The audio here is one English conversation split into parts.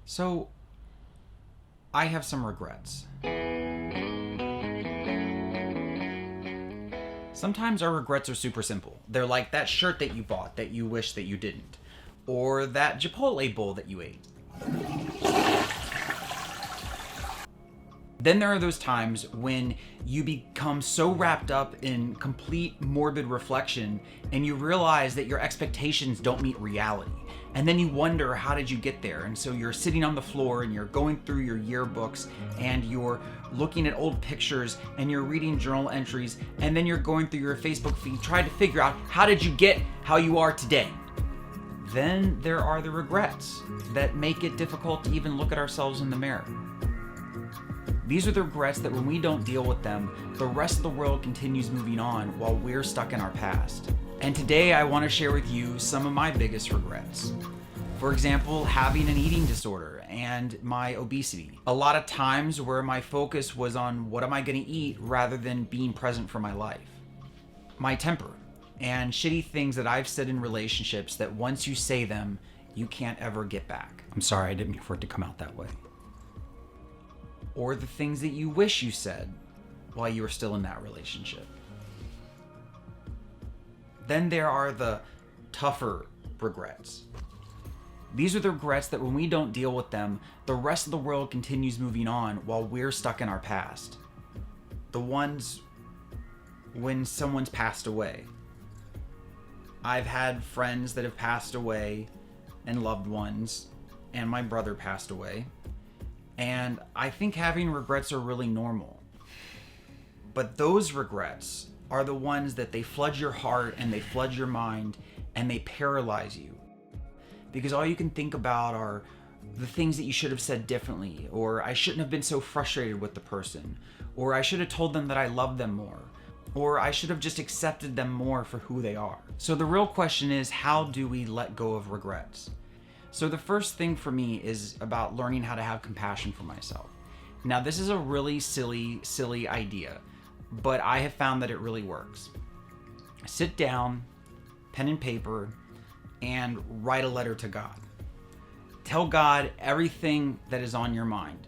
So, I have some regrets. Sometimes our regrets are super simple. They're like that shirt that you bought that you wish that you didn't, or that Chipotle bowl that you ate. Then there are those times when you become so wrapped up in complete morbid reflection and you realize that your expectations don't meet reality. And then you wonder, how did you get there? And so you're sitting on the floor and you're going through your yearbooks and you're looking at old pictures and you're reading journal entries and then you're going through your Facebook feed trying to figure out, how did you get how you are today? Then there are the regrets that make it difficult to even look at ourselves in the mirror. These are the regrets that when we don't deal with them, the rest of the world continues moving on while we're stuck in our past. And today I want to share with you some of my biggest regrets. For example, having an eating disorder and my obesity. A lot of times where my focus was on what am I going to eat rather than being present for my life. My temper and shitty things that I've said in relationships that once you say them, you can't ever get back. I'm sorry, I didn't mean for it to come out that way. Or the things that you wish you said while you were still in that relationship. Then there are the tougher regrets. These are the regrets that when we don't deal with them, the rest of the world continues moving on while we're stuck in our past. The ones when someone's passed away. I've had friends that have passed away and loved ones, and my brother passed away. And I think having regrets are really normal. But those regrets are the ones that they flood your heart and they flood your mind and they paralyze you. Because all you can think about are the things that you should have said differently, or I shouldn't have been so frustrated with the person, or I should have told them that I love them more, or I should have just accepted them more for who they are. So the real question is, how do we let go of regrets? So the first thing for me is about learning how to have compassion for myself. Now, this is a really silly idea, but I have found that it really works. Sit down, pen and paper, and write a letter to God. Tell God everything that is on your mind,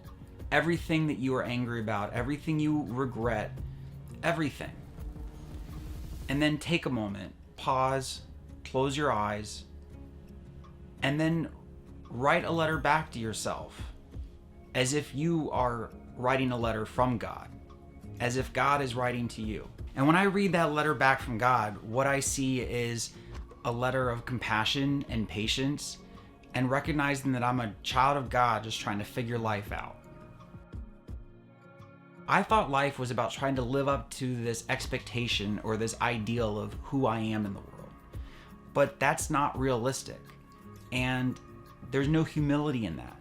everything that you are angry about, everything you regret, everything. And then take a moment, pause, close your eyes, and then write a letter back to yourself as if you are writing a letter from God, as if God is writing to you. And when I read that letter back from God, what I see is a letter of compassion and patience and recognizing that I'm a child of God just trying to figure life out. I thought life was about trying to live up to this expectation or this ideal of who I am in the world. But that's not realistic. And there's no humility in that.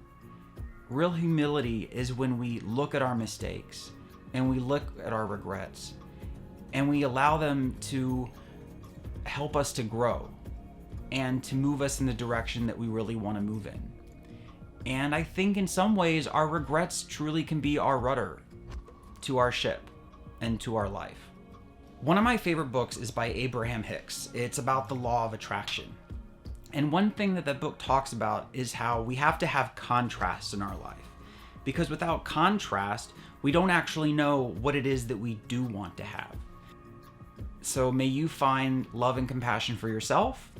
Real humility is when we look at our mistakes and we look at our regrets and we allow them to help us to grow and to move us in the direction that we really want to move in. And I think in some ways our regrets truly can be our rudder to our ship and to our life. One of my favorite books is by Abraham Hicks. It's about the law of attraction. And one thing that that book talks about is how we have to have contrast in our life. Because without contrast, we don't actually know what it is that we do want to have. So may you find love and compassion for yourself.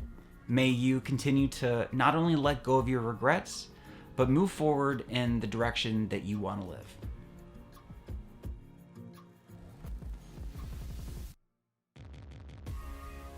May you continue to not only let go of your regrets, but move forward in the direction that you want to live.